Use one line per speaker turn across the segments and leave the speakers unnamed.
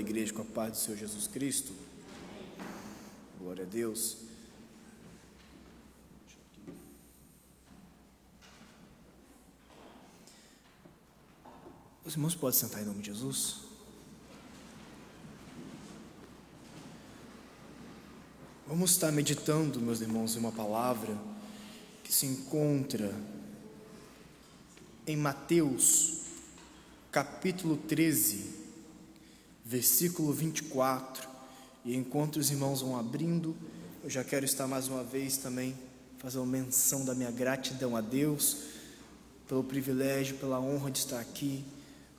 igreja, com a paz do Senhor Jesus Cristo. Glória a Deus. Os irmãos podem sentar em nome de Jesus? Vamos estar meditando, meus irmãos, em uma palavra que se encontra em Mateus, capítulo 13, versículo 24. E enquanto os irmãos vão abrindo, eu já quero estar mais uma vez também fazendo menção da minha gratidão a Deus pelo privilégio, pela honra de estar aqui.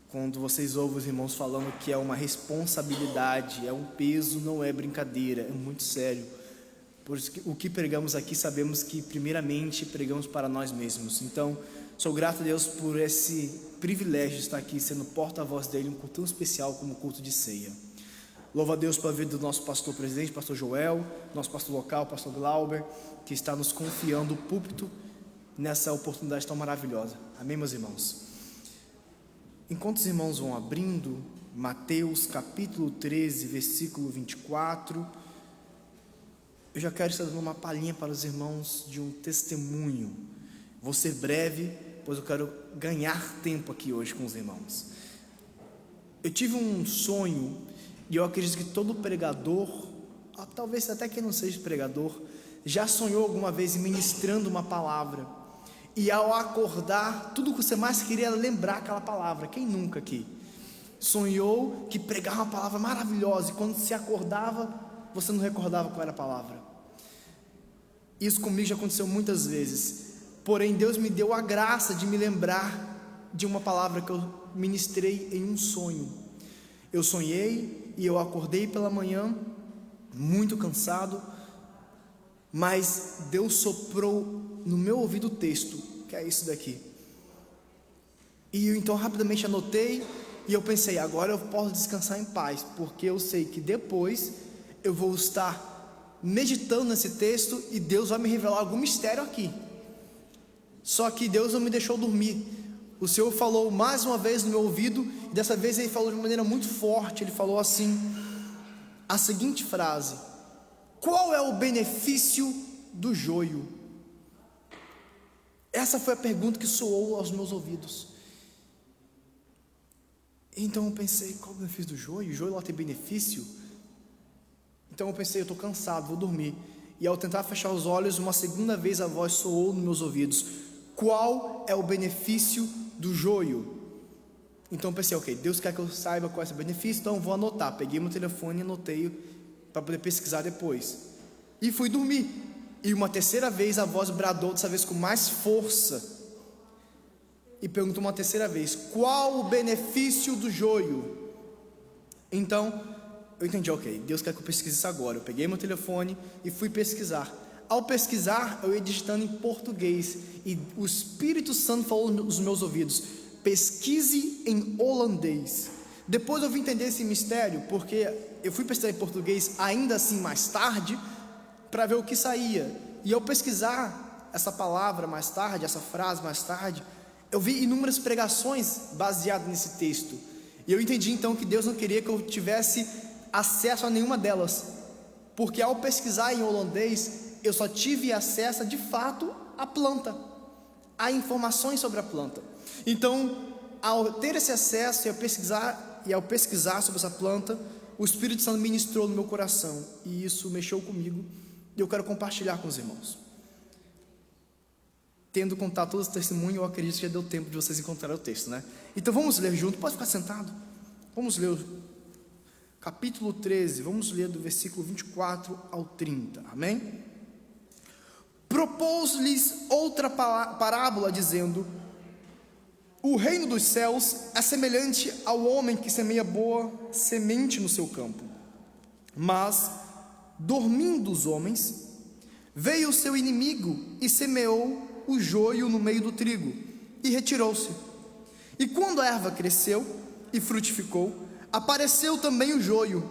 Quando vocês ouvem os irmãos falando que é uma responsabilidade, é um peso, não é brincadeira, é muito sério. Por isso que o que pregamos aqui, sabemos que primeiramente pregamos para nós mesmos. Então, sou grato a Deus por esse privilégio de estar aqui sendo porta-voz dele, um culto tão especial como o culto de ceia. Louvo a Deus pela vida do nosso pastor presidente, pastor Joel, nosso pastor local, pastor Glauber, que está nos confiando o púlpito nessa oportunidade tão maravilhosa. Amém, meus irmãos? Enquanto os irmãos vão abrindo, Mateus capítulo 13, versículo 24, eu já quero estar dando uma palhinha para os irmãos de um testemunho. Vou ser breve, pois eu quero ganhar tempo aqui hoje com os irmãos. Eu tive um sonho, e eu acredito que todo pregador, talvez até quem não seja pregador, já sonhou alguma vez ministrando uma palavra. E ao acordar, tudo que você mais queria era lembrar aquela palavra. Quem nunca aqui sonhou que pregava uma palavra maravilhosa, e quando se acordava, você não recordava qual era a palavra? Isso comigo já aconteceu muitas vezes. Porém, Deus me deu a graça de me lembrar de uma palavra que eu ministrei em um sonho. Eu sonhei e eu acordei pela manhã muito cansado, mas Deus soprou no meu ouvido o texto, que é isso daqui. E eu então rapidamente anotei, e eu pensei, agora eu posso descansar em paz, porque eu sei que depois eu vou estar meditando nesse texto e Deus vai me revelar algum mistério aqui. Só que Deus não me deixou dormir. O Senhor falou mais uma vez no meu ouvido, e dessa vez Ele falou de uma maneira muito forte. Ele falou assim, a seguinte frase: qual é o benefício do joio? Essa foi a pergunta que soou aos meus ouvidos. Então eu pensei, qual é o benefício do joio? O joio lá tem benefício? Então eu pensei, eu estou cansado, vou dormir. E ao tentar fechar os olhos, uma segunda vez a voz soou nos meus ouvidos: qual é o benefício do joio? Então eu pensei, ok, Deus quer que eu saiba qual é esse benefício, então eu vou anotar. Peguei meu telefone e anotei para poder pesquisar depois. E fui dormir. E uma terceira vez a voz bradou, dessa vez com mais força, e perguntou uma terceira vez: qual o benefício do joio? Então eu entendi, ok, Deus quer que eu pesquise isso agora. Eu peguei meu telefone e fui pesquisar. Ao pesquisar, eu ia digitando em português, e o Espírito Santo falou nos meus ouvidos: pesquise em holandês. Depois eu vim entender esse mistério, porque eu fui pesquisar em português ainda assim mais tarde, para ver o que saía. E ao pesquisar essa palavra mais tarde, essa frase mais tarde, eu vi inúmeras pregações baseadas nesse texto. E eu entendi então que Deus não queria que eu tivesse acesso a nenhuma delas, porque ao pesquisar em holandês, eu só tive acesso de fato à planta, a informações sobre a planta. Então, ao ter esse acesso e ao pesquisar sobre essa planta, o Espírito Santo ministrou no meu coração, e isso mexeu comigo. E eu quero compartilhar com os irmãos. Tendo contado todo esse testemunho, eu acredito que já deu tempo de vocês encontrarem o texto, né? Então vamos ler junto, pode ficar sentado. Vamos ler o capítulo 13, vamos ler do versículo 24 ao 30, amém? Propôs-lhes outra parábola, dizendo: o reino dos céus é semelhante ao homem que semeia boa semente no seu campo. Mas, dormindo os homens, veio o seu inimigo e semeou o joio no meio do trigo, e retirou-se. E quando a erva cresceu e frutificou, apareceu também o joio.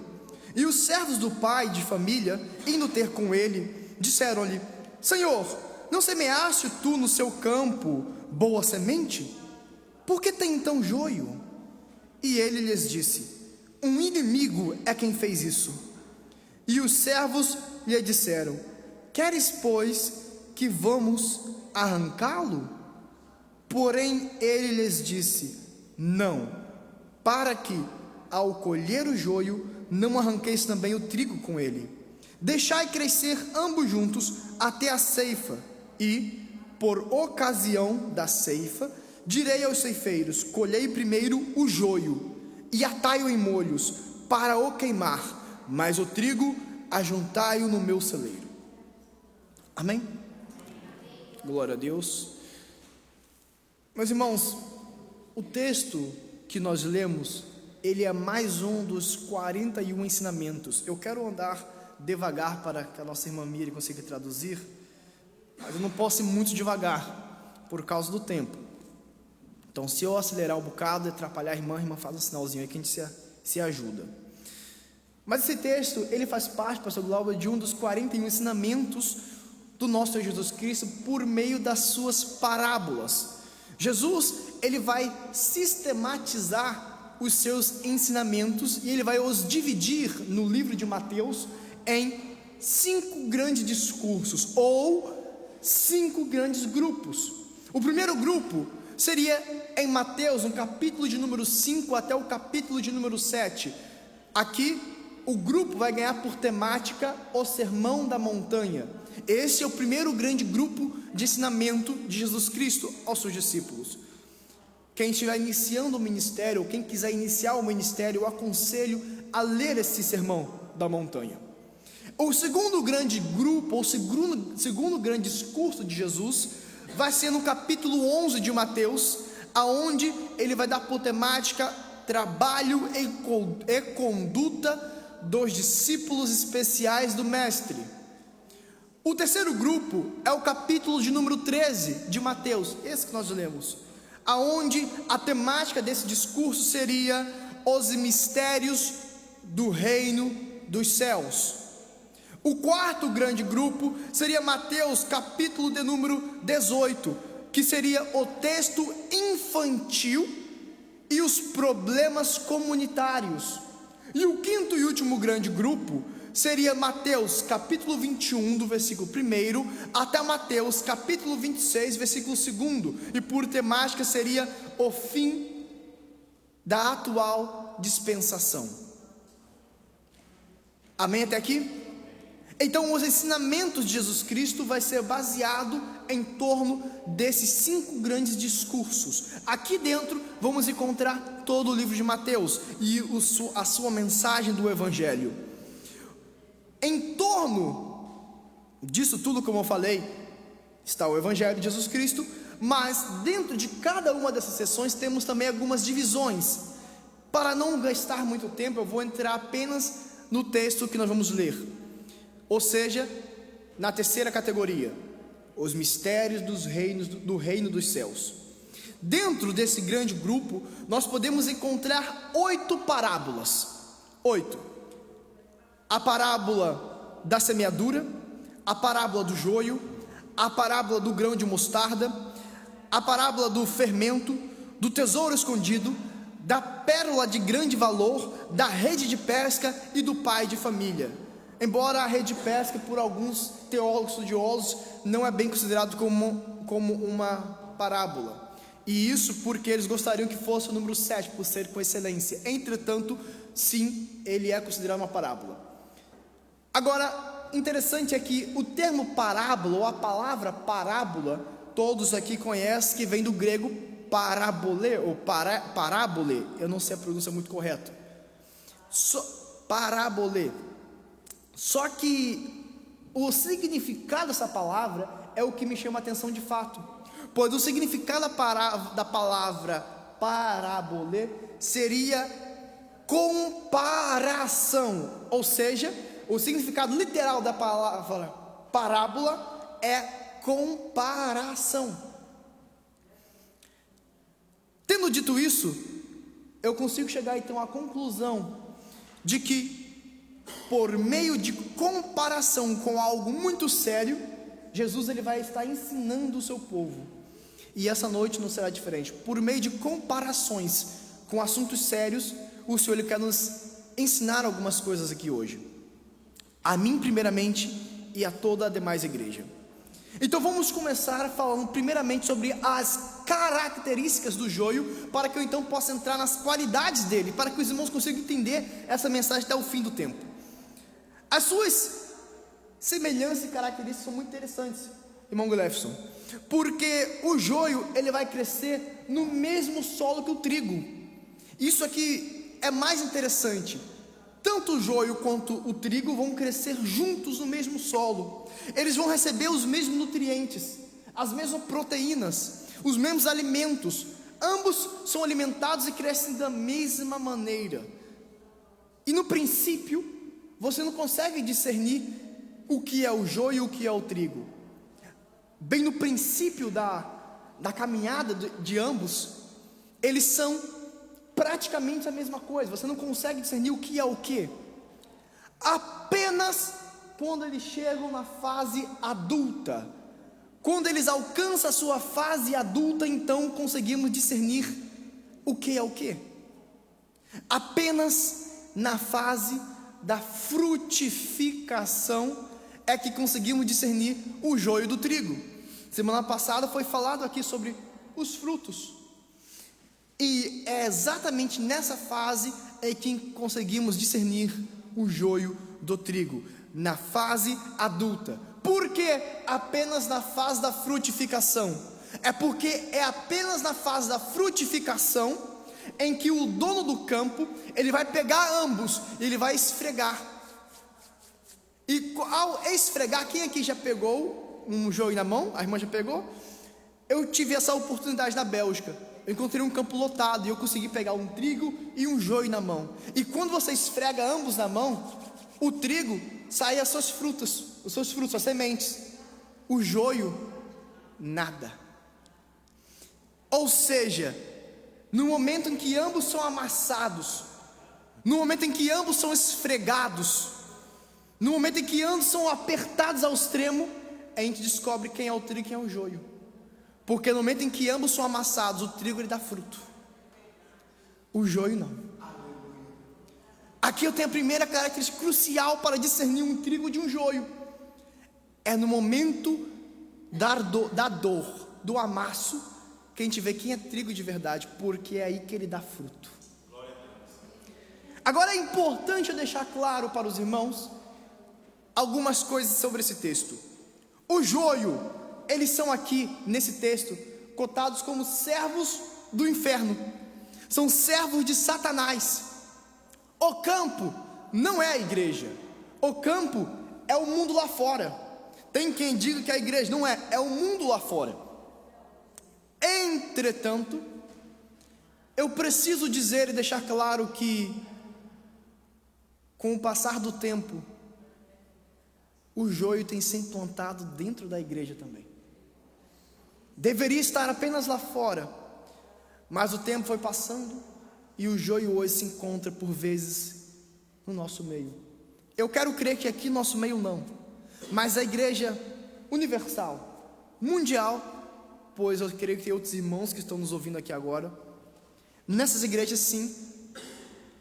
E os servos do pai de família, indo ter com ele, disseram-lhe: Senhor, não semeaste tu no seu campo boa semente? Por que tem então joio? E ele lhes disse: um inimigo é quem fez isso. E os servos lhe disseram: queres, pois, que vamos arrancá-lo? Porém ele lhes disse: não, para que, ao colher o joio, não arranqueis também o trigo com ele. Deixai crescer ambos juntos até a ceifa, e, por ocasião da ceifa, direi aos ceifeiros: colhei primeiro o joio, e atai-o em molhos, para o queimar, mas o trigo ajuntai-o no meu celeiro. Amém? Glória a Deus. Meus irmãos, o texto que nós lemos, ele é mais um dos 41 ensinamentos. Eu quero andar devagar para que a nossa irmã Miriam consiga traduzir, mas eu não posso ir muito devagar por causa do tempo. Então, se eu acelerar um bocado e atrapalhar a irmã faz um sinalzinho aí que a gente se ajuda. Mas esse texto, ele faz parte, pastor Glauber, de um dos 41 ensinamentos do nosso Senhor Jesus Cristo por meio das suas parábolas. Jesus, ele vai sistematizar os seus ensinamentos e ele vai os dividir no livro de Mateus em 5 grandes discursos ou 5 grandes grupos. O primeiro grupo seria em Mateus, no capítulo de número 5 até o capítulo de número 7. Aqui o grupo vai ganhar por temática o Sermão da Montanha. Esse é o primeiro grande grupo de ensinamento de Jesus Cristo aos seus discípulos. Quem estiver iniciando o ministério, ou quem quiser iniciar o ministério, eu aconselho a ler esse Sermão da Montanha. O segundo grande grupo, ou segundo grande discurso de Jesus, vai ser no capítulo 11 de Mateus, aonde ele vai dar por temática trabalho e conduta dos discípulos especiais do Mestre. O terceiro grupo é o capítulo de número 13 de Mateus, esse que nós lemos, aonde a temática desse discurso seria os mistérios do reino dos céus. O quarto grande grupo seria Mateus, capítulo de número 18, que seria o texto infantil e os problemas comunitários. E o quinto e último grande grupo seria Mateus, capítulo 21, do versículo 1 até Mateus, capítulo 26, versículo 2, e por temática seria o fim da atual dispensação. Amém até aqui? Então, os ensinamentos de Jesus Cristo vai ser baseado em torno desses 5 grandes discursos. Aqui dentro vamos encontrar todo o livro de Mateus e a sua mensagem do Evangelho. Em torno disso tudo, como eu falei, está o Evangelho de Jesus Cristo, mas dentro de cada uma dessas sessões temos também algumas divisões. Para não gastar muito tempo, eu vou entrar apenas no texto que nós vamos ler. Ou seja, na terceira categoria, os mistérios do reino dos céus. Dentro desse grande grupo, nós podemos encontrar 8 parábolas. 8. A parábola da semeadura, a parábola do joio, a parábola do grão de mostarda, a parábola do fermento, do tesouro escondido, da pérola de grande valor, da rede de pesca e do pai de família. Embora a rede de pesca, por alguns teólogos estudiosos, não é bem considerado como uma parábola. E isso porque eles gostariam que fosse o número 7, por ser com excelência. Entretanto, sim, ele é considerado uma parábola. Agora, interessante é que o termo parábola, ou a palavra parábola, todos aqui conhecem que vem do grego parabole, ou parábole, eu não sei a pronúncia muito correta. Parábole. Só que o significado dessa palavra é o que me chama a atenção de fato, pois o significado da palavra parábole seria comparação, ou seja, o significado literal da palavra parábola é comparação. Tendo dito isso, eu consigo chegar então à conclusão de que, por meio de comparação com algo muito sério, Jesus ele vai estar ensinando o seu povo. E essa noite não será diferente. Por meio de comparações com assuntos sérios, o Senhor ele quer nos ensinar algumas coisas aqui hoje, a mim primeiramente e a toda a demais igreja. Então vamos começar falando primeiramente sobre as características do joio, para que eu então possa entrar nas qualidades dele, para que os irmãos consigam entender essa mensagem até o fim do tempo. As suas semelhanças e características são muito interessantes, irmão Gulefson, porque o joio ele vai crescer no mesmo solo que o trigo. Isso aqui é mais interessante. Tanto o joio quanto o trigo vão crescer juntos no mesmo solo. Eles vão receber os mesmos nutrientes, as mesmas proteínas, os mesmos alimentos. Ambos são alimentados e crescem da mesma maneira. E no princípio, você não consegue discernir o que é o joio e o que é o trigo. Bem no princípio da caminhada de ambos, eles são praticamente a mesma coisa. Você não consegue discernir o que é o que. Apenas quando eles chegam na fase adulta, quando eles alcançam a sua fase adulta, então conseguimos discernir o que é o que. Apenas na fase da frutificação é que conseguimos discernir o joio do trigo. Semana passada foi falado aqui sobre os frutos. E é exatamente nessa fase é que conseguimos discernir o joio do trigo, na fase adulta. Por que apenas na fase da frutificação? É porque é apenas na fase da frutificação em que o dono do campo, ele vai pegar ambos, ele vai esfregar. E ao esfregar, quem aqui já pegou um joio na mão? A irmã já pegou? Eu tive essa oportunidade na Bélgica. Eu encontrei um campo lotado e eu consegui pegar um trigo e um joio na mão. E quando você esfrega ambos na mão, o trigo sai as suas frutas, as sementes. O joio, nada. Ou seja, no momento em que ambos são amassados, no momento em que ambos são esfregados, no momento em que ambos são apertados ao extremo, a gente descobre quem é o trigo e quem é o joio. Porque no momento em que ambos são amassados, o trigo ele dá fruto, o joio não. Aqui eu tenho a primeira característica crucial para discernir um trigo de um joio. É no momento da dor, do amasso, que a gente vê quem é trigo de verdade, porque é aí que ele dá fruto. Agora é importante eu deixar claro para os irmãos algumas coisas sobre esse texto. O joio, eles são aqui, nesse texto, cotados como servos do inferno. São servos de Satanás. O campo não é a igreja. O campo é o mundo lá fora. Tem quem diga que a igreja não é, é o mundo lá fora. Entretanto, eu preciso dizer e deixar claro que, com o passar do tempo, o joio tem se implantado dentro da igreja também. Deveria estar apenas lá fora, mas o tempo foi passando e o joio hoje se encontra por vezes no nosso meio. Eu quero crer que aqui no nosso meio não, mas a igreja universal, mundial, pois eu creio que tem outros irmãos que estão nos ouvindo aqui agora, nessas igrejas sim,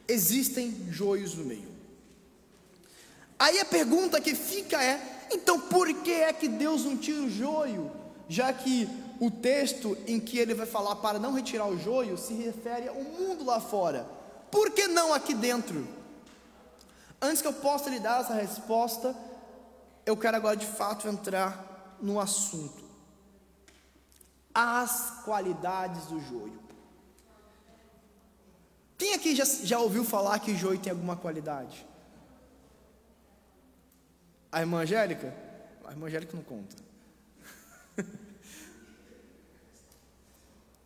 existem joios no meio. Aí a pergunta que fica é, então por que é que Deus não tira o joio? Já que o texto em que ele vai falar para não retirar o joio se refere ao mundo lá fora. Por que não aqui dentro? Antes que eu possa lhe dar essa resposta, eu quero agora de fato entrar no assunto. As qualidades do joio. Quem aqui já ouviu falar que o joio tem alguma qualidade? A irmã Angélica? A irmã Angélica não conta.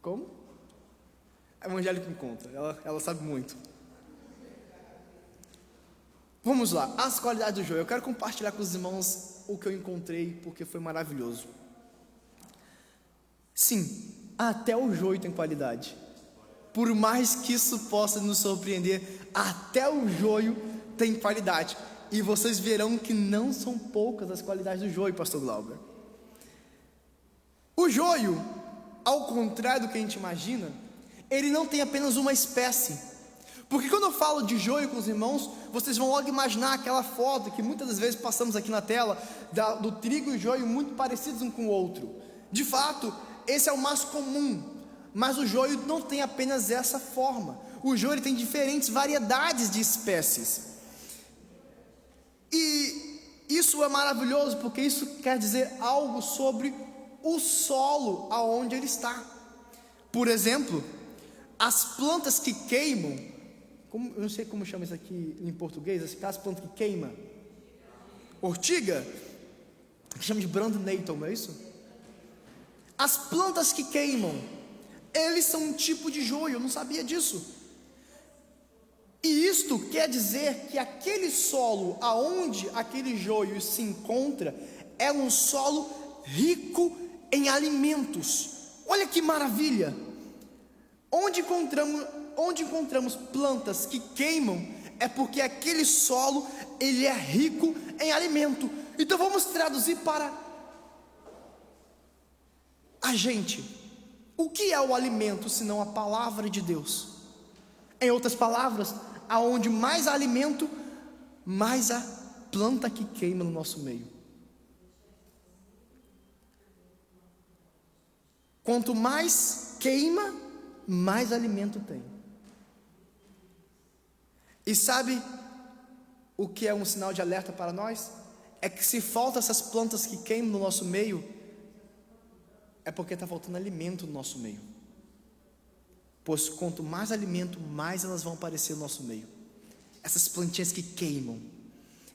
Como? A irmã Angélica não conta, ela sabe muito. Vamos lá, as qualidades do joio. Eu quero compartilhar com os irmãos o que eu encontrei, porque foi maravilhoso. Sim, até o joio tem qualidade. Por mais que isso possa nos surpreender, até o joio tem qualidade. E vocês verão que não são poucas as qualidades do joio, pastor Glauber. O joio, ao contrário do que a gente imagina, ele não tem apenas uma espécie. Porque quando eu falo de joio com os irmãos, vocês vão logo imaginar aquela foto que muitas das vezes passamos aqui na tela, do trigo e o joio muito parecidos um com o outro. De fato, esse é o mais comum, mas o joio não tem apenas essa forma. O joio tem diferentes variedades de espécies. E isso é maravilhoso, porque isso quer dizer algo sobre o solo aonde ele está. Por exemplo, as plantas que queimam, eu não sei como chama isso aqui em português, as plantas que queimam, ortiga, que chama de brandnatal, não é isso? As plantas que queimam, eles são um tipo de joio, eu não sabia disso. E isto quer dizer que aquele solo aonde aquele joio se encontra é um solo rico em alimentos. Olha que maravilha! Onde encontramos plantas que queimam é porque aquele solo ele é rico em alimento. Então vamos traduzir para a gente. O que é o alimento senão a palavra de Deus? Em outras palavras, aonde mais há alimento, mais a planta que queima no nosso meio. Quanto mais queima, mais alimento tem. E sabe o que é um sinal de alerta para nós? É que se faltam essas plantas que queimam no nosso meio, é porque está faltando alimento no nosso meio. Pois quanto mais alimento, mais elas vão aparecer no nosso meio. Essas plantinhas que queimam.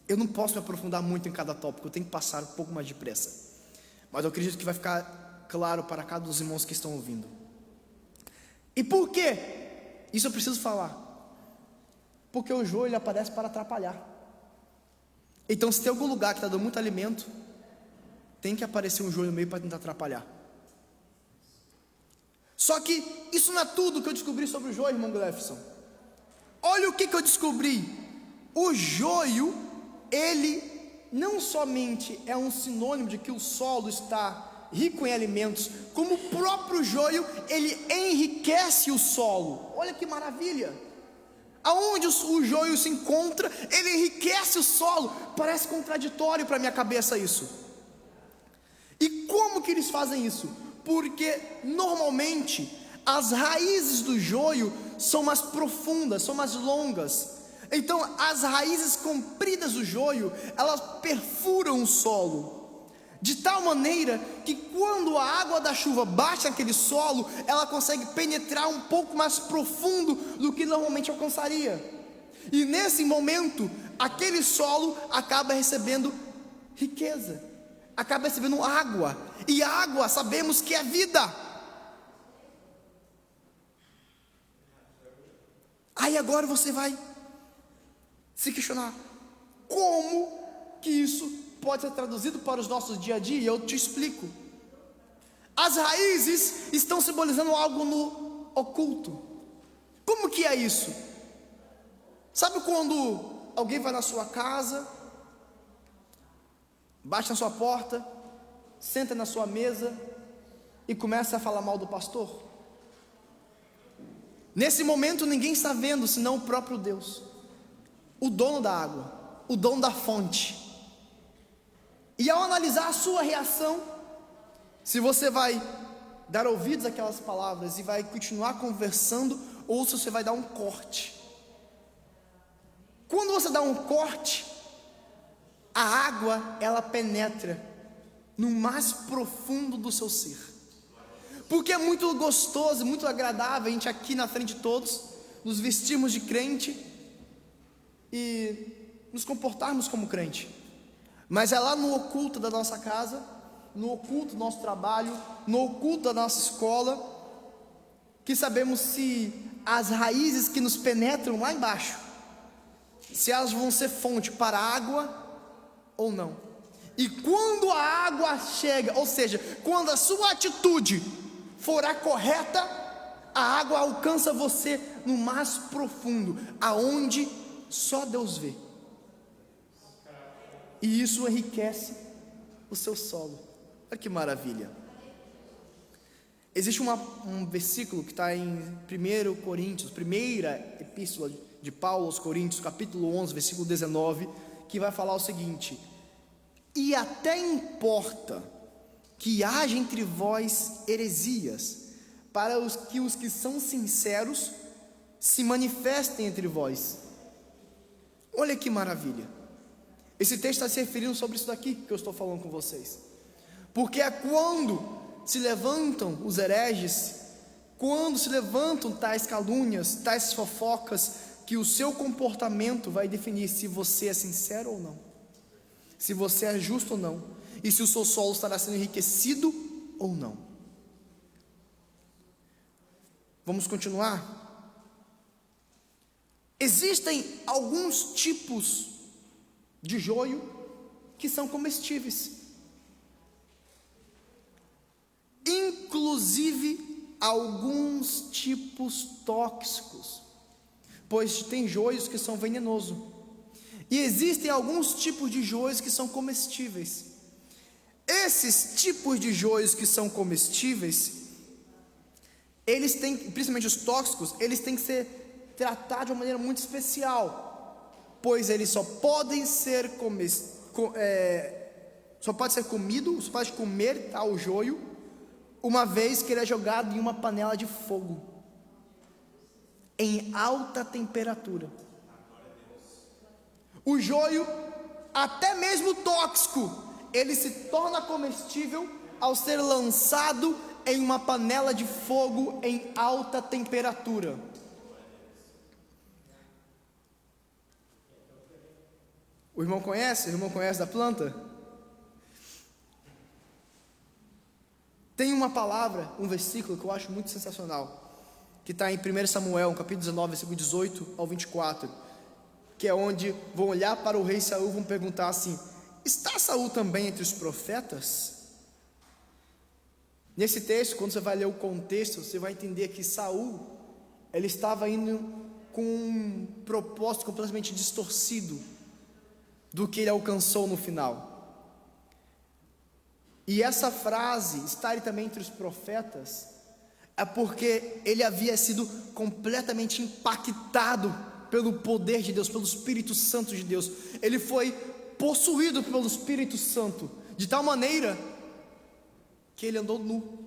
Eu não posso me aprofundar muito em cada tópico, eu tenho que passar um pouco mais depressa. Mas eu acredito que vai ficar claro para cada um dos irmãos que estão ouvindo. E por quê? Isso eu preciso falar. Porque o joio ele aparece para atrapalhar. Então se tem algum lugar que está dando muito alimento, tem que aparecer um joio no meio para tentar atrapalhar. Só que isso não é tudo que eu descobri sobre o joio, irmão Glefson. Olha o que eu descobri. O joio, ele não somente é um sinônimo de que o solo está rico em alimentos, como o próprio joio, ele enriquece o solo. Olha que maravilha. Aonde o joio se encontra, ele enriquece o solo. Parece contraditório para minha cabeça isso. E como que eles fazem isso? Porque normalmente as raízes do joio são mais profundas, são mais longas. Então as raízes compridas do joio, elas perfuram o solo, de tal maneira que quando a água da chuva bate naquele solo, ela consegue penetrar um pouco mais profundo do que normalmente alcançaria. E nesse momento, aquele solo acaba recebendo riqueza, acaba recebendo água. E água sabemos que é vida. Aí agora você vai se questionar: como que isso pode ser traduzido para os nossos dia a dia? E eu te explico. As raízes estão simbolizando algo no oculto. Como que é isso? Sabe quando alguém vai na sua casa, bate na sua porta, senta na sua mesa e começa a falar mal do pastor? Nesse momento ninguém está vendo senão o próprio Deus, o dono da água, o dono da fonte. E ao analisar a sua reação, se você vai dar ouvidos àquelas palavras e vai continuar conversando, ou se você vai dar um corte. Quando você dá um corte, a água ela penetra no mais profundo do seu ser. Porque é muito gostoso, muito agradável a gente aqui na frente de todos nos vestirmos de crente e nos comportarmos como crente. Mas é lá no oculto da nossa casa, no oculto do nosso trabalho, no oculto da nossa escola, que sabemos se as raízes que nos penetram lá embaixo, se elas vão ser fonte para a água ou não. E quando a água chega, ou seja, quando a sua atitude for a correta, a água alcança você no mais profundo, aonde só Deus vê. E isso enriquece o seu solo. Olha que maravilha. Existe um versículo que está em 1 Coríntios, primeira epístola de Paulo aos Coríntios, capítulo 11, versículo 19, que vai falar o seguinte: e até importa que haja entre vós heresias, para os que são sinceros se manifestem entre vós. Olha que maravilha. Esse texto está se referindo sobre isso daqui que eu estou falando com vocês, porque é quando se levantam os hereges, quando se levantam tais calúnias, tais fofocas, que o seu comportamento vai definir se você é sincero ou não, se você é justo ou não, e se o seu solo estará sendo enriquecido ou não. Vamos continuar? Existem alguns tipos de joio que são comestíveis, inclusive alguns tipos tóxicos, pois tem joios que são venenosos, e existem alguns tipos de joios que são comestíveis. Esses tipos de joios que são comestíveis, eles têm, principalmente os tóxicos, eles têm que ser tratados de uma maneira muito especial, pois eles só podem ser só pode ser comido, só pode comer tal joio uma vez que ele é jogado em uma panela de fogo em alta temperatura. O joio, até mesmo tóxico, ele se torna comestível ao ser lançado em uma panela de fogo em alta temperatura. O irmão conhece? O irmão conhece da planta? Tem uma palavra, um versículo que eu acho muito sensacional, que está em 1 Samuel, capítulo 19, versículo 18 ao 24, que é onde vão olhar para o rei Saul e vão perguntar assim: está Saul também entre os profetas? Nesse texto, quando você vai ler o contexto, você vai entender que Saul, ele estava indo com um propósito completamente distorcido do que ele alcançou no final. E essa frase, estar também entre os profetas, é porque ele havia sido completamente impactado pelo poder de Deus, pelo Espírito Santo de Deus. Ele foi possuído pelo Espírito Santo, de tal maneira que ele andou nu.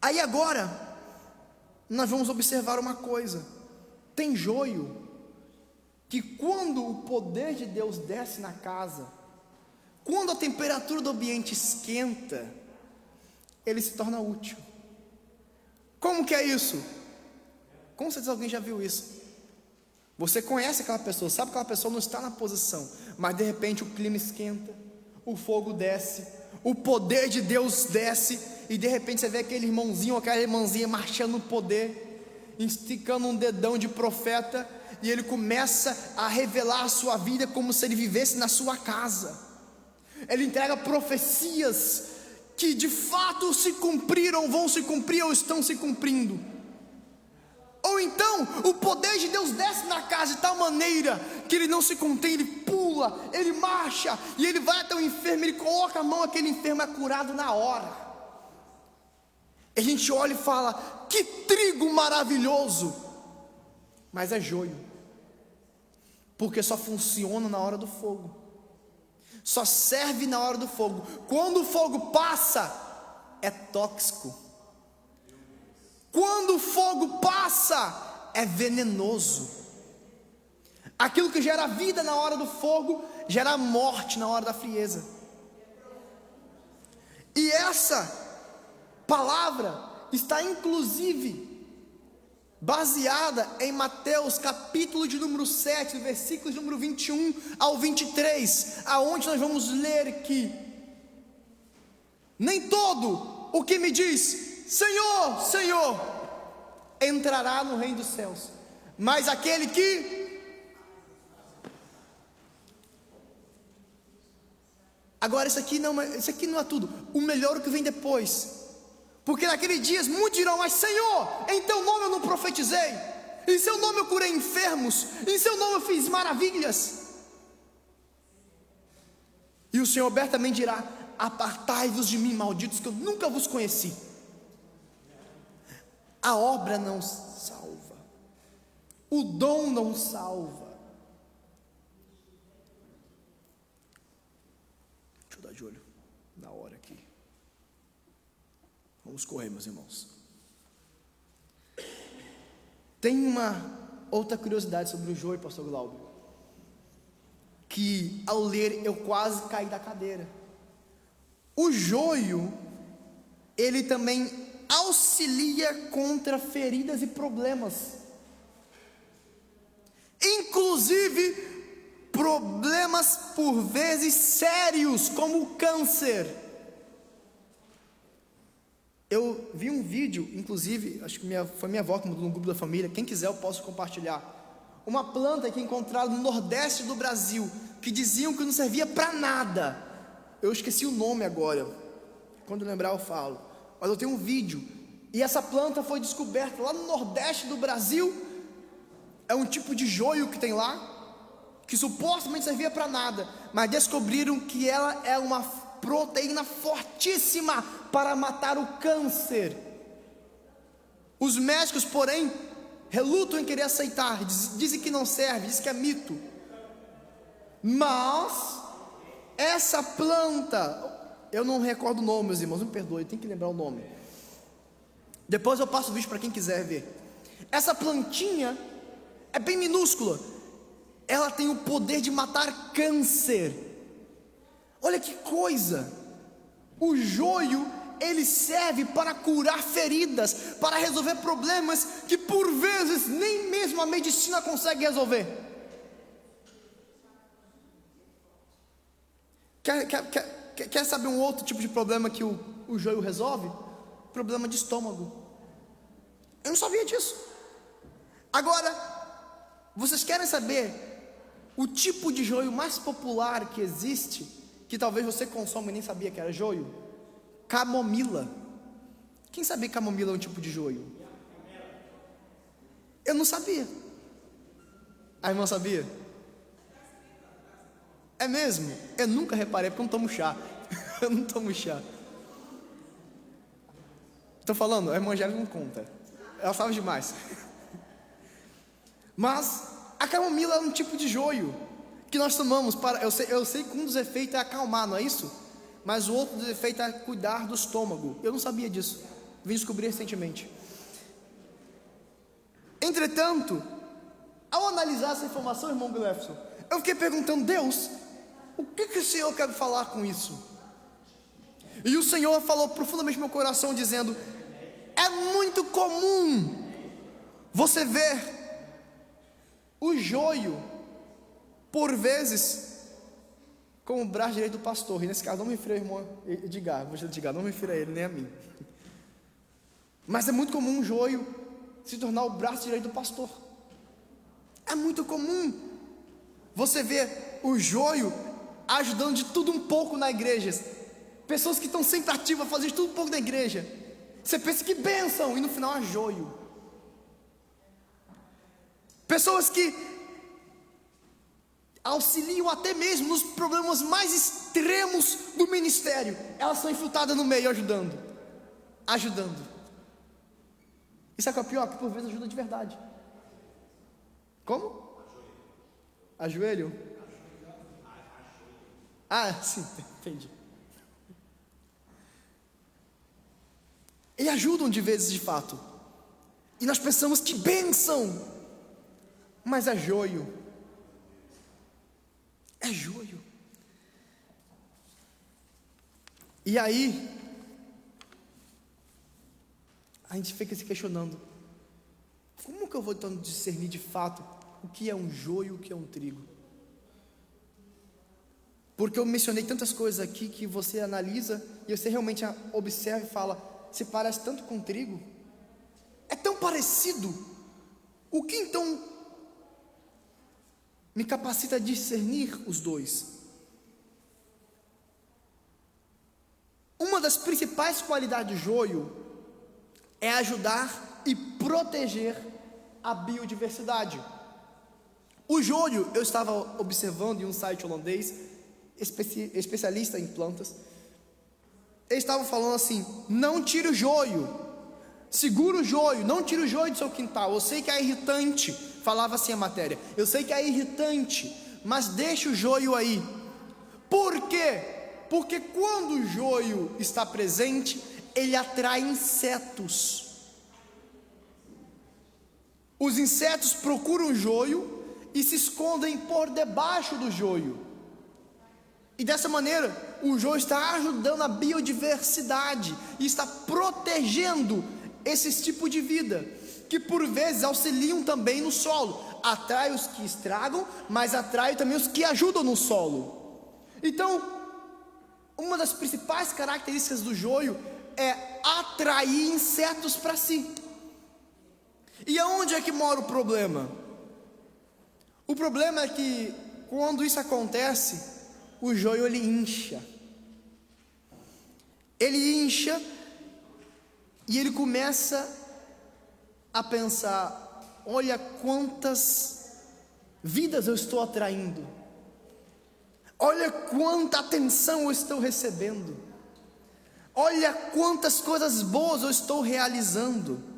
Aí agora, nós vamos observar uma coisa: tem joio que quando o poder de Deus desce na casa, quando a temperatura do ambiente esquenta, ele se torna útil. Como que é isso? Com certeza alguém já viu isso. Você conhece aquela pessoa, sabe que aquela pessoa não está na posição, mas de repente o clima esquenta, o fogo desce, o poder de Deus desce, e de repente você vê aquele irmãozinho ou aquela irmãzinha marchando no poder, esticando um dedão de profeta, e ele começa a revelar a sua vida como se ele vivesse na sua casa. Ele entrega profecias que de fato se cumpriram, vão se cumprir ou estão se cumprindo. Ou então o poder de Deus desce na casa de tal maneira que ele não se contém, ele pula, ele marcha, e ele vai até o enfermo, ele coloca a mão, aquele enfermo é curado na hora. A gente olha e fala: que trigo maravilhoso! Mas é joio, porque só funciona na hora do fogo, só serve na hora do fogo. Quando o fogo passa, é tóxico. Quando o fogo passa, é venenoso. Aquilo que gera vida na hora do fogo, gera morte na hora da frieza. E essa palavra está inclusive baseada em Mateus capítulo de número 7, versículos de número 21 ao 23, aonde nós vamos ler que nem todo o que me diz Senhor, Senhor, entrará no reino dos céus, mas aquele que... Agora isso aqui não é tudo, o melhor é o que vem depois. Porque naqueles dias muitos dirão: mas Senhor, em teu nome eu não profetizei, em seu nome eu curei enfermos, em seu nome eu fiz maravilhas. E o Senhor abertamente dirá: apartai-vos de mim, malditos, que eu nunca vos conheci. A obra não salva, O dom não salva. Deixa eu dar de olho na hora aqui. Vamos correr, meus irmãos. Tem uma outra curiosidade sobre o joio, pastor Glauber, que ao ler eu quase caí da cadeira. O joio, ele também auxilia contra feridas e problemas, inclusive problemas por vezes sérios, como o câncer. Eu vi um vídeo, inclusive, acho que foi minha avó que mandou no grupo da família, quem quiser eu posso compartilhar. Uma planta que encontraram no nordeste do Brasil, que diziam que não servia para nada. Eu esqueci o nome agora, quando eu lembrar eu falo, mas eu tenho um vídeo, e essa planta foi descoberta lá no nordeste do Brasil. É um tipo de joio que tem lá, que supostamente servia para nada, mas descobriram que ela é uma proteína fortíssima para matar o câncer. Os médicos, porém, relutam em querer aceitar, dizem que não serve, dizem que é mito. Mas essa planta, eu não recordo o nome, meus irmãos, me perdoe, tem que lembrar o nome. Depois eu passo o vídeo para quem quiser ver. Essa plantinha é bem minúscula, ela tem o poder de matar câncer. Olha que coisa. O joio, ele serve para curar feridas, para resolver problemas que por vezes nem mesmo a medicina consegue resolver. Quer saber um outro tipo de problema que o joio resolve? Problema de estômago. Eu não sabia disso. Agora, vocês querem saber o tipo de joio mais popular que existe, que talvez você consome e nem sabia que era joio? Camomila. Quem sabia que camomila é um tipo de joio? Eu não sabia. A irmã sabia? É mesmo? Eu nunca reparei, porque eu não tomo chá. Eu não tomo chá. Estou falando, a irmã Angélica não conta. Ela sabe demais. Mas a camomila é um tipo de joio que nós tomamos para... Eu sei que um dos efeitos é acalmar, não é isso? Mas o outro dos efeitos é cuidar do estômago. Eu não sabia disso. Vim descobrir recentemente. Entretanto, ao analisar essa informação, irmão Gilefson, eu fiquei perguntando: Deus, o que o Senhor quer falar com isso? E o Senhor falou profundamente no meu coração, dizendo: é muito comum você ver o joio, por vezes, como o braço direito do pastor. E nesse caso, não me refiro ao irmão Edgar, não me refiro a ele, nem a mim. Mas é muito comum o joio se tornar o braço direito do pastor. É muito comum você ver o joio ajudando de tudo um pouco na igreja. Pessoas que estão sempre ativas, fazendo de tudo um pouco na igreja. Você pensa que bênção, e no final é joio. Pessoas que auxiliam até mesmo nos problemas mais extremos do ministério, elas são infiltradas no meio, ajudando. Isso é o que é pior, que por vezes ajuda de verdade. Como? Ajoelho? Ah, sim, entendi. E ajudam de vezes de fato. E nós pensamos que bênção, mas é joio. É joio. E aí a gente fica se questionando: como que eu vou então discernir de fato o que é um joio e o que é um trigo? Porque eu mencionei tantas coisas aqui que você analisa e você realmente observa e fala: se parece tanto com trigo, é tão parecido. O que então me capacita a discernir os dois? Uma das principais qualidades do joio é ajudar e proteger a biodiversidade. O joio, eu estava observando em um site holandês, especialista em plantas. Eles estavam falando assim: não tire o joio, segura o joio, não tire o joio do seu quintal. Eu sei que é irritante falava assim a matéria: eu sei que é irritante, mas deixa o joio aí. Por quê? Porque quando o joio está presente, ele atrai insetos. Os insetos procuram o joio e se escondem por debaixo do joio. E dessa maneira, o joio está ajudando a biodiversidade e está protegendo esse tipo de vida, que por vezes auxiliam também no solo. Atrai os que estragam, mas atrai também os que ajudam no solo. Então, uma das principais características do joio é atrair insetos para si. E aonde é que mora o problema? O problema é que quando isso acontece, o joio ele incha. Ele incha e ele começa a pensar: olha quantas vidas eu estou atraindo, olha quanta atenção eu estou recebendo, olha quantas coisas boas eu estou realizando.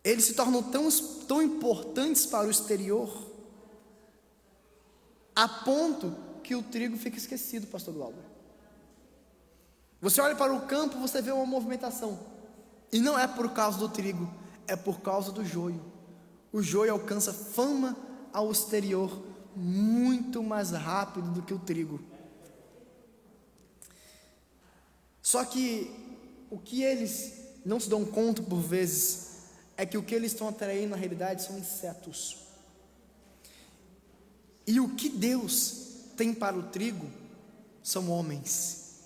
Eles se tornam tão importantes para o exterior, a ponto que o trigo fica esquecido, pastor Glauber. Você olha para o campo, você vê uma movimentação, e não é por causa do trigo, é por causa do joio. O joio alcança fama ao exterior muito mais rápido do que o trigo. Só que o que eles não se dão conta por vezes é que o que eles estão atraindo na realidade são insetos. E o que Deus tem para o trigo são homens.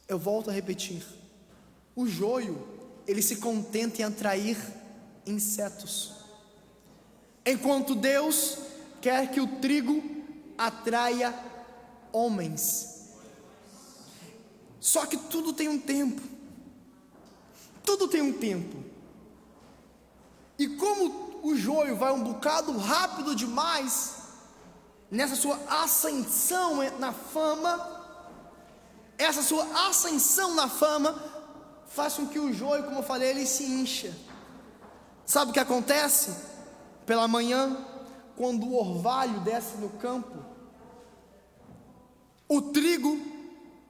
Eu volto a repetir: o joio, ele se contenta em atrair insetos, enquanto Deus quer que o trigo atraia homens. Só que tudo tem um tempo. Tudo tem um tempo. E como o joio vai um bocado rápido demais, nessa sua ascensão na fama, essa sua ascensão na fama faz com que o joio, como eu falei, ele se incha. Sabe o que acontece? Pela manhã, quando o orvalho desce no campo, o trigo,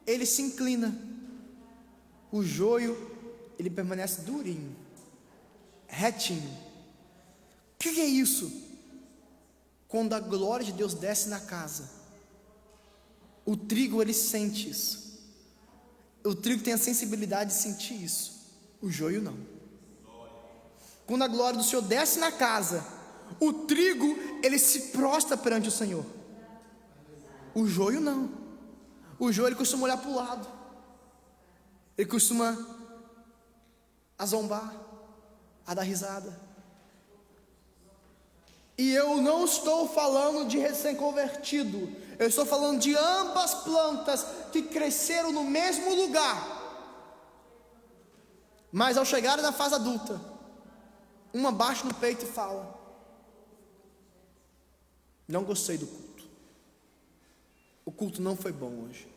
ele se inclina, o joio, ele permanece durinho, retinho. O que é isso? Quando a glória de Deus desce na casa, o trigo ele sente isso. O trigo tem a sensibilidade de sentir isso, o joio não. Quando a glória do Senhor desce na casa, o trigo ele se prostra perante o Senhor. O joio não. O joio ele costuma olhar para o lado, ele costuma a zombar, a dar risada. E eu não estou falando de recém-convertido, eu estou falando de ambas plantas que cresceram no mesmo lugar, mas ao chegarem na fase adulta, uma bate no peito e fala: não gostei do culto, o culto não foi bom hoje.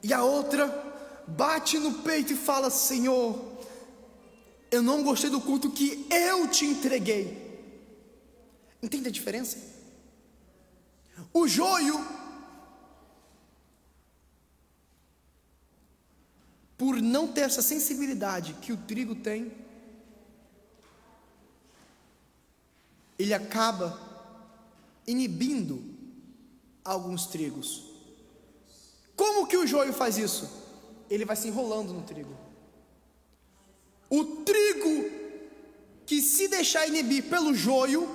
E a outra bate no peito e fala: Senhor, eu não gostei do culto que eu te entreguei. Entende a diferença? O joio, por não ter essa sensibilidade que o trigo tem, ele acaba inibindo alguns trigos. Como que o joio faz isso? Ele vai se enrolando no trigo. O trigo que se deixar inibir pelo joio,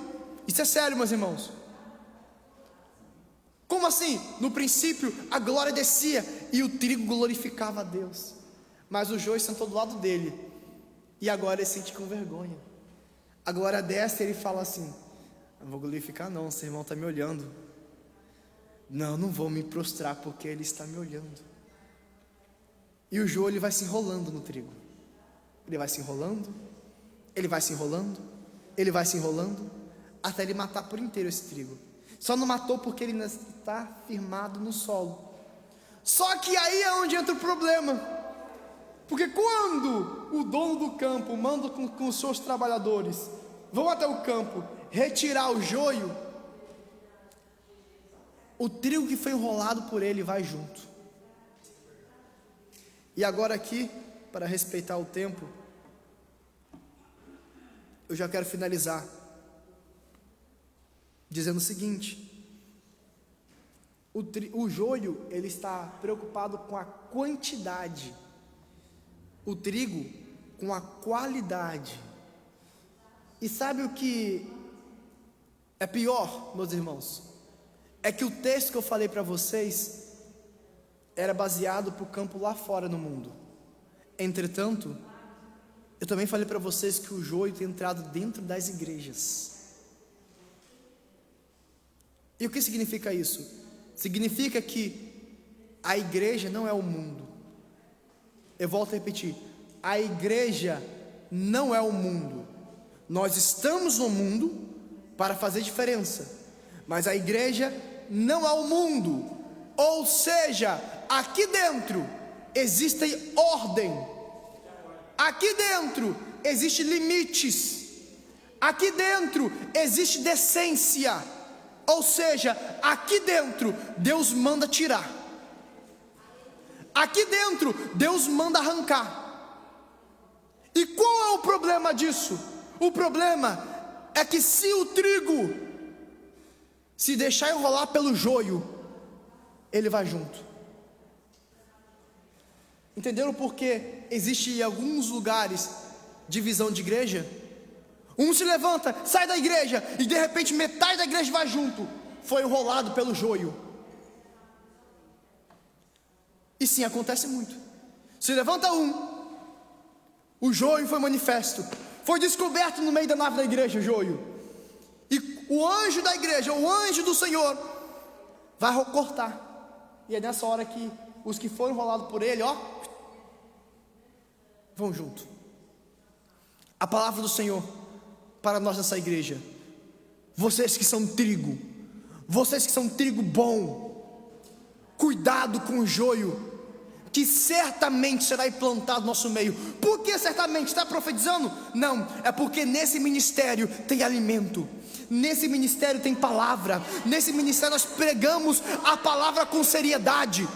isso é sério, meus irmãos. Como assim? No princípio a glória descia e o trigo glorificava a Deus, mas o joio sentou do lado dele, e agora ele sente com vergonha. A glória desce e ele fala assim: não vou glorificar não, seu irmão está me olhando. Não vou me prostrar porque ele está me olhando. E o joio ele vai se enrolando no trigo. Ele vai se enrolando, ele vai se enrolando, ele vai se enrolando, até ele matar por inteiro esse trigo. Só não matou porque ele ainda está firmado no solo. Só que aí é onde entra o problema, porque quando o dono do campo manda com os seus trabalhadores, vão até o campo retirar o joio, o trigo que foi enrolado por ele vai junto. E agora aqui, para respeitar o tempo, eu já quero finalizar dizendo o seguinte: o joio, ele está preocupado com a quantidade, o trigo com a qualidade. E sabe o que é pior, meus irmãos? É que o texto que eu falei para vocês era baseado para o campo lá fora no mundo. Entretanto, eu também falei para vocês que o joio tem entrado dentro das igrejas. E o que significa isso? Significa que a igreja não é o mundo. Eu volto a repetir: a igreja não é o mundo. Nós estamos no mundo para fazer diferença, mas a igreja não é o mundo. Ou seja, aqui dentro existe ordem, aqui dentro existem limites, aqui dentro existe decência. Ou seja, aqui dentro Deus manda tirar, aqui dentro Deus manda arrancar. E qual é o problema disso? O problema é que se o trigo se deixar enrolar pelo joio, ele vai junto. Entenderam por que existe em alguns lugares divisão de igreja? Um se levanta, sai da igreja, e de repente metade da igreja vai junto. Foi enrolado pelo joio. E sim, acontece muito. Se levanta um, o joio foi manifesto, foi descoberto no meio da nave da igreja o joio. E o anjo da igreja, o anjo do Senhor, vai cortar. E é nessa hora que os que foram enrolados por ele, vão junto. A palavra do Senhor para nós nessa igreja: vocês que são trigo, vocês que são trigo bom, cuidado com o joio, que certamente será implantado no nosso meio. Por que certamente? Está profetizando? Não, é porque nesse ministério tem alimento, nesse ministério tem palavra, nesse ministério nós pregamos a palavra com seriedade.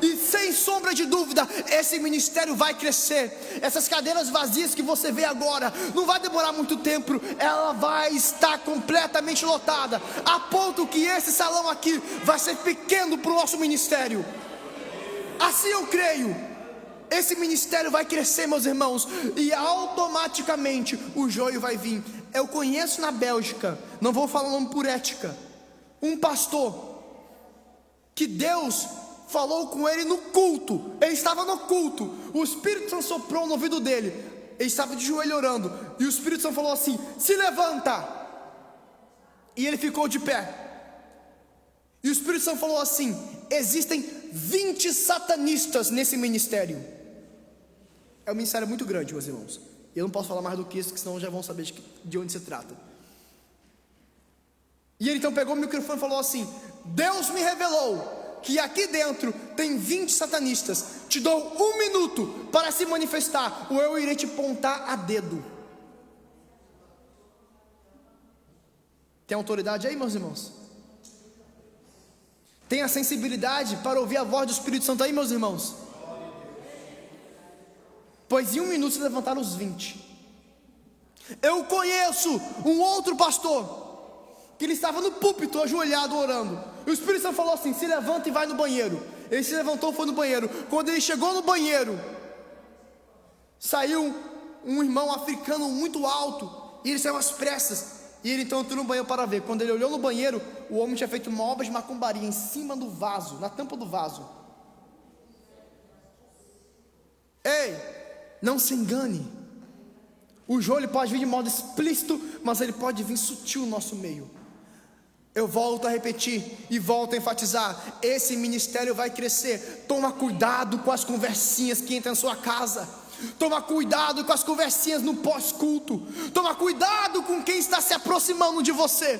E sem sombra de dúvida, esse ministério vai crescer. Essas cadeiras vazias que você vê agora, não vai demorar muito tempo, ela vai estar completamente lotada, a ponto que esse salão aqui vai ser pequeno para o nosso ministério. Assim eu creio, esse ministério vai crescer, meus irmãos, e automaticamente o joio vai vir. Eu conheço na Bélgica, não vou falar o nome por ética, um pastor que Deus falou com ele no culto. Ele estava no culto, o Espírito Santo soprou no ouvido dele, ele estava de joelho orando, e o Espírito Santo falou assim: se levanta. E ele ficou de pé. E o Espírito Santo falou assim: existem 20 satanistas nesse ministério. É um ministério muito grande, meus irmãos. Eu não posso falar mais do que isso, senão já vão saber de onde se trata. E ele então pegou o microfone e falou assim: Deus me revelou que aqui dentro tem 20 satanistas. Te dou 1 minuto para se manifestar, ou eu irei te apontar a dedo. Tem autoridade aí, meus irmãos? Tem a sensibilidade para ouvir a voz do Espírito Santo aí, meus irmãos? Pois em 1 minuto se levantaram os 20. Eu conheço um outro pastor que ele estava no púlpito ajoelhado orando. E o Espírito Santo falou assim: se levanta e vai no banheiro. Ele se levantou e foi no banheiro. Quando ele chegou no banheiro, saiu um irmão africano muito alto, e ele saiu às pressas. E ele então entrou no banheiro para ver. Quando ele olhou no banheiro, o homem tinha feito uma obra de macumbaria em cima do vaso, na tampa do vaso. Ei, não se engane. O joio pode vir de modo explícito, mas ele pode vir sutil no nosso meio. Eu volto a repetir e volto a enfatizar: esse ministério vai crescer. Toma cuidado com as conversinhas que entram na sua casa. Toma cuidado com as conversinhas no pós-culto. Toma cuidado com quem está se aproximando de você,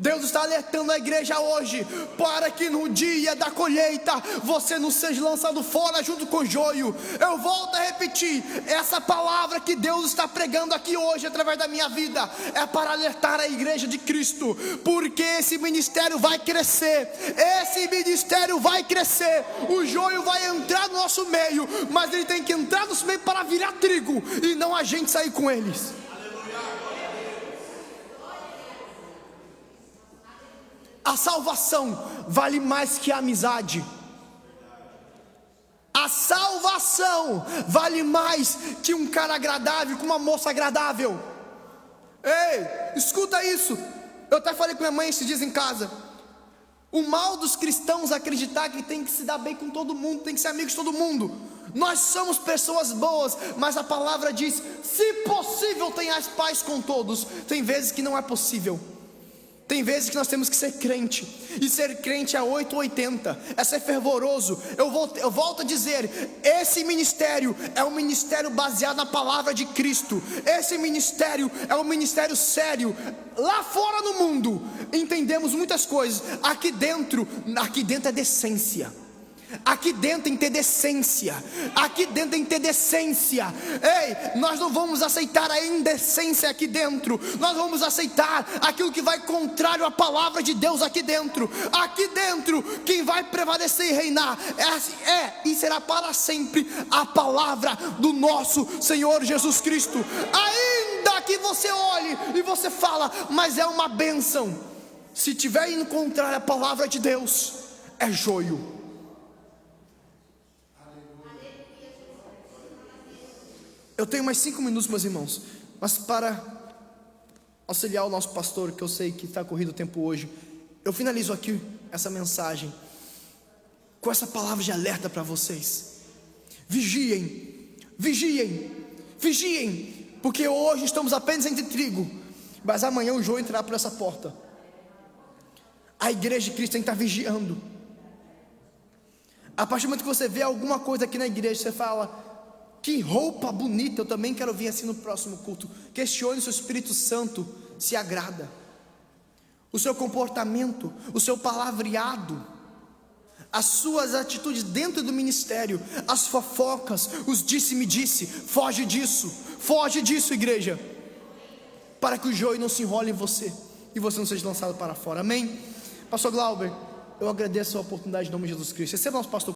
Deus está alertando a igreja hoje, para que no dia da colheita, você não seja lançado fora junto com o joio. Eu volto a repetir, essa palavra que Deus está pregando aqui hoje, através da minha vida, é para alertar a igreja de Cristo, porque esse ministério vai crescer, o joio vai entrar no nosso meio, mas ele tem que entrar no nosso meio para virar trigo, e não a gente sair com eles. A salvação vale mais que a amizade. A salvação vale mais que um cara agradável, que uma moça agradável. Ei, escuta isso. Eu até falei com minha mãe esses dias em casa. O mal dos cristãos é acreditar que tem que se dar bem com todo mundo, tem que ser amigo de todo mundo. Nós somos pessoas boas, mas a palavra diz: se possível tenhas paz com todos. Tem vezes que não é possível. Tem vezes que nós temos que ser crente, e ser crente é 8 ou 80, é ser fervoroso. Eu volto a dizer, esse ministério é um ministério baseado na palavra de Cristo. Esse ministério é um ministério sério. Lá fora no mundo, entendemos muitas coisas. Aqui dentro é decência. Aqui dentro tem que ter decência. Ei, nós não vamos aceitar a indecência aqui dentro. Nós vamos aceitar aquilo que vai contrário à palavra de Deus aqui dentro. Aqui dentro, quem vai prevalecer e reinar e será para sempre a palavra do nosso Senhor Jesus Cristo. Ainda que você olhe e você fala, mas é uma bênção, se tiver indo contrário à palavra de Deus, é joio. Eu tenho mais 5 minutos, meus irmãos, mas para auxiliar o nosso pastor, que eu sei que está corrido o tempo hoje, eu finalizo aqui essa mensagem com essa palavra de alerta para vocês. Vigiem, porque hoje estamos apenas entre trigo, mas amanhã o joio entrará por essa porta. A igreja de Cristo tem que estar vigiando. A partir do momento que você vê alguma coisa aqui na igreja, você fala: que roupa bonita, eu também quero vir assim no próximo culto. Questione se o Espírito Santo se agrada. O seu comportamento, o seu palavreado, as suas atitudes dentro do ministério, as fofocas, os disse-me-disse, foge disso, igreja, para que o joio não se enrole em você e você não seja lançado para fora. Amém? Pastor Glauber, eu agradeço a oportunidade em nome de Jesus Cristo. Receba nosso pastor.